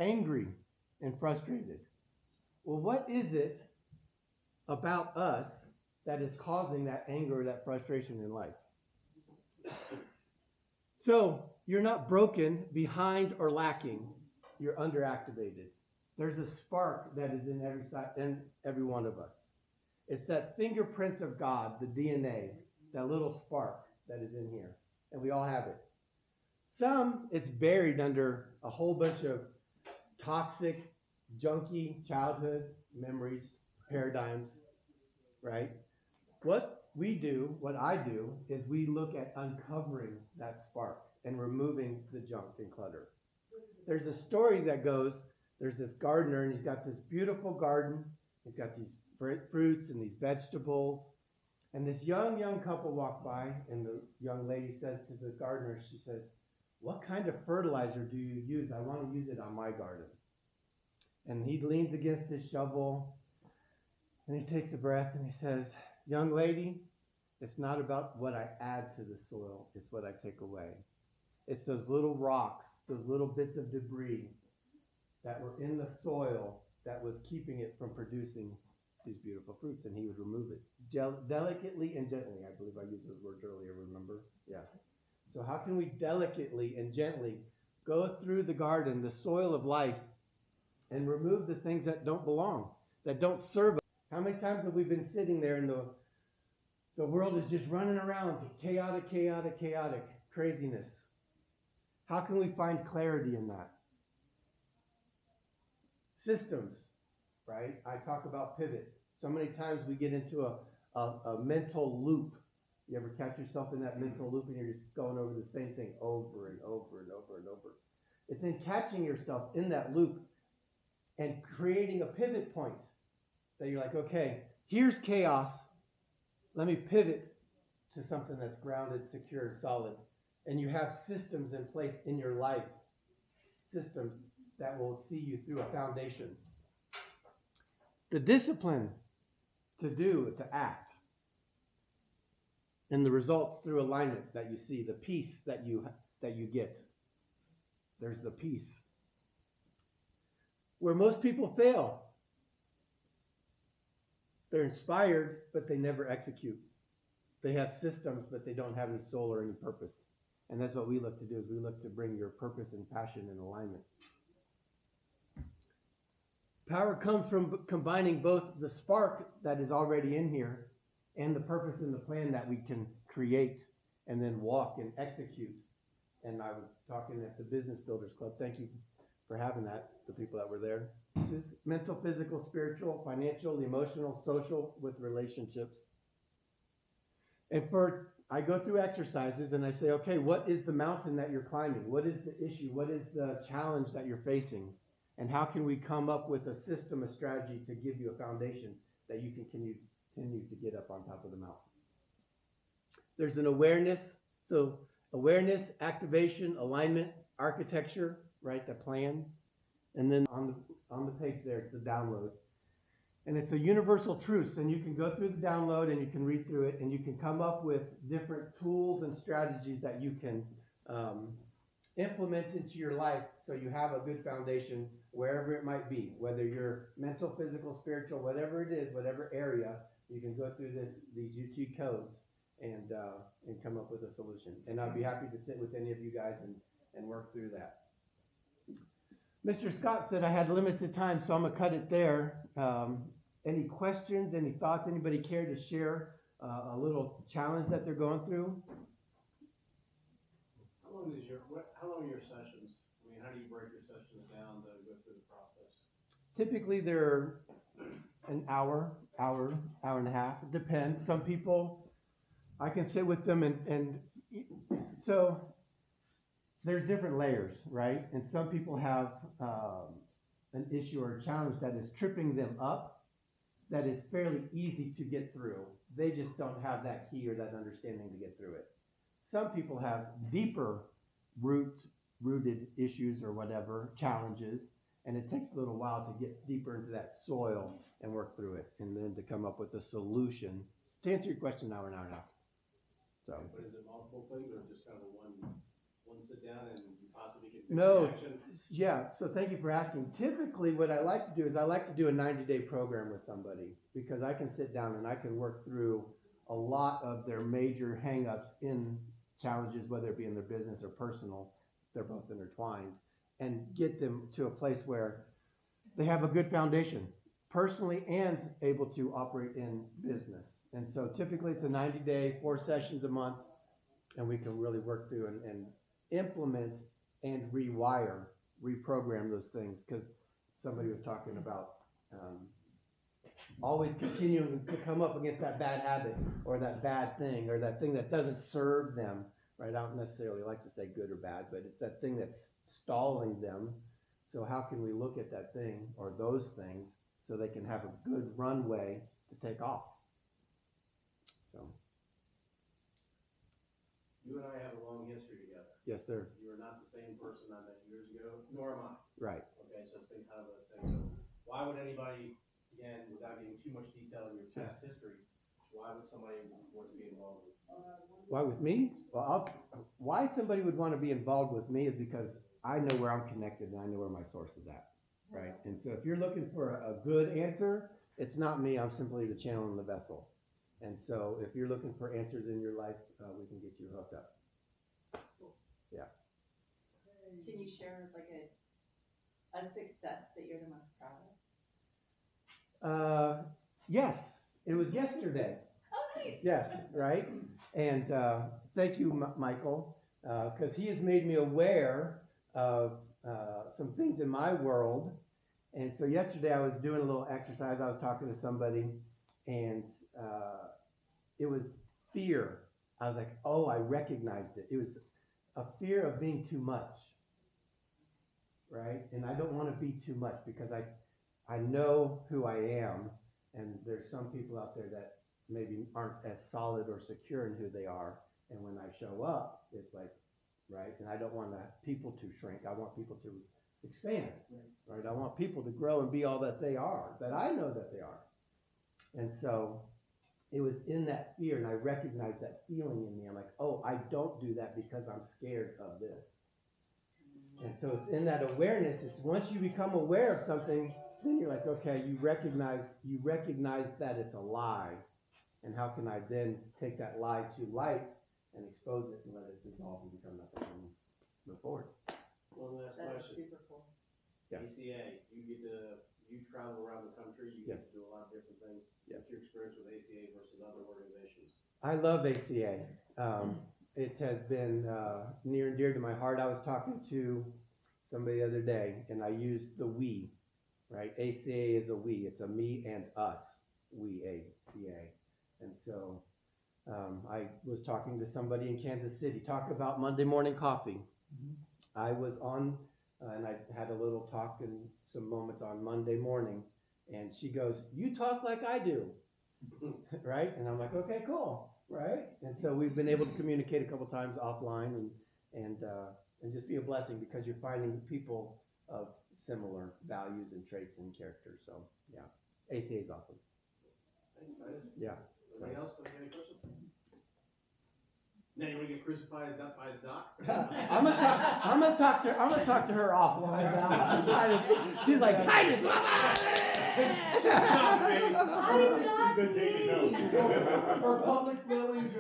angry and frustrated. Well, what is it about us that is causing that anger or that frustration in life? So you're not broken, behind, or lacking. You're underactivated. There's a spark that is in every one of us. It's that fingerprint of God, the DNA, that little spark that is in here. And we all have it. Some, it's buried under a whole bunch of toxic, junky childhood memories, paradigms, right? What I do, is we look at uncovering that spark and removing the junk and clutter. There's a story that goes, there's this gardener and he's got this beautiful garden. He's got these fruits and these vegetables. And this young couple walk by and the young lady says to the gardener, she says, "What kind of fertilizer do you use? I want to use it on my garden." And he leans against his shovel and he takes a breath and he says, "Young lady, it's not about what I add to the soil, it's what I take away. It's those little rocks, those little bits of debris that were in the soil that was keeping it from producing these beautiful fruits." And he would remove it delicately and gently. I believe I used those words earlier, remember? Yes. So how can we delicately and gently go through the garden, the soil of life, and remove the things that don't belong, that don't serve us? How many times have we been sitting there and the world is just running around, chaotic craziness? How can we find clarity in that? Systems, right? I talk about pivot. So many times we get into a mental loop. You ever catch yourself in that mental loop and you're just going over the same thing over and over and over and over? It's in catching yourself in that loop and creating a pivot point that you're like, okay, here's chaos. Let me pivot to something that's grounded, secure, solid. And you have systems in place in your life, systems that will see you through a foundation. The discipline to do, to act, and the results through alignment that you see, the peace that you get. There's the peace. Where most people fail, they're inspired, but they never execute. They have systems, but they don't have any soul or any purpose. And that's what we look to do, is we look to bring your purpose and passion in alignment. Power comes from combining both the spark that is already in here and the purpose and the plan that we can create and then walk and execute. And I was talking at the Business Builders Club. Thank you for having that, the people that were there. This is mental, physical, spiritual, financial, emotional, social, with relationships. And I go through exercises and I say, okay, what is the mountain that you're climbing? What is the issue? What is the challenge that you're facing? And how can we come up with a system, a strategy to give you a foundation that you can continue to get up on top of the mountain? There's an awareness. So awareness, activation, alignment, architecture, right? The plan. And then on the page there, it's the download. And it's a universal truth. And you can go through the download and you can read through it and you can come up with different tools and strategies that you can implement into your life so you have a good foundation wherever it might be, whether you're mental, physical, spiritual, whatever it is, whatever area, you can go through these UT codes and come up with a solution. And I'd be happy to sit with any of you guys and work through that. Mr. Scott said I had limited time, so I'm going to cut it there. Any questions, any thoughts? Anybody care to share a little challenge that they're going through? How long are your sessions? I mean, how do you break your sessions down to go through the process? Typically, they're an hour and a half. It depends. Some people, I can sit with them and so there's different layers, right? And some people have an issue or a challenge that is tripping them up that is fairly easy to get through. They just don't have that key or that understanding to get through it. Some people have deeper rooted issues or whatever, challenges, and it takes a little while to get deeper into that soil and work through it, and then to come up with a solution. To answer your question, hour and a half. So. But is it multiple things or just kind of one sit down and you possibly can No, Action. yeah, so thank you for asking. Typically, what I like to do is I like to do a 90-day program with somebody because I can sit down and I can work through a lot of their major hangups in challenges, whether it be in their business or personal, they're both intertwined, and get them to a place where they have a good foundation, personally and able to operate in business. And so typically it's a 90-day, 4 sessions a month, and we can really work through and implement and reprogram those things, because somebody was talking about always continuing to come up against that bad habit or that bad thing or that thing that doesn't serve them, right? I don't necessarily like to say good or bad, but it's that thing that's stalling them. So how can we look at that thing or those things so they can have a good runway to take off? So. You and I have a long history together. Yes, sir. You are not the same person I met years ago, nor am I. Right. Okay, so it's been kind of a thing. So why would anybody, again, without getting too much detail in your past history, why would somebody want to be involved with you? Why with me? Well, why somebody would want to be involved with me is because I know where I'm connected and I know where my source is at, right? And so if you're looking for a good answer, it's not me. I'm simply the channel and the vessel. And so if you're looking for answers in your life, we can get you hooked up. Yeah. Can you share like a success that you're the most proud of? Yes, it was yesterday. Oh, nice. Yes, right? And thank you, Michael, because he has made me aware of some things in my world. And so yesterday I was doing a little exercise. I was talking to somebody, and it was fear. I was like, oh, I recognized it. It was a fear of being too much, right? And I don't want to be too much because I know who I am, and there's some people out there that maybe aren't as solid or secure in who they are. And when I show up, it's like, right? And I don't want people to shrink. I want people to expand, right? I want people to grow and be all that they are, that I know that they are. And so it was in that fear, and I recognized that feeling in me. I'm like, oh, I don't do that because I'm scared of this. And so it's in that awareness. It's once you become aware of something, then you're like, okay, you recognize that it's a lie. And how can I then take that lie to light and expose it and let it dissolve and become nothing and move forward? One last That's question. super cool. Yes. ACA, you travel around the country, you get to do a lot of different things. Yes. What's your experience with ACA versus other organizations? I love ACA. It has been near and dear to my heart. I was talking to somebody the other day, and I used the we, right? ACA is a we. It's a me and us, we, ACA. And so I was talking to somebody in Kansas City, talk about Monday morning coffee. I was on, and I had a little talk and some moments on Monday morning, and she goes, you talk like I do, right? And I'm like, okay, cool, right? And so we've been able to communicate a couple times offline and just be a blessing because you're finding people of similar values and traits and character. So yeah, ACA is awesome. Thanks, Titus. Yeah. Anybody else have any questions? Now you want to get crucified by the doc? I'm gonna talk to her offline now. She's like, Titus. I'm not She's been taking notes. Her public feelings.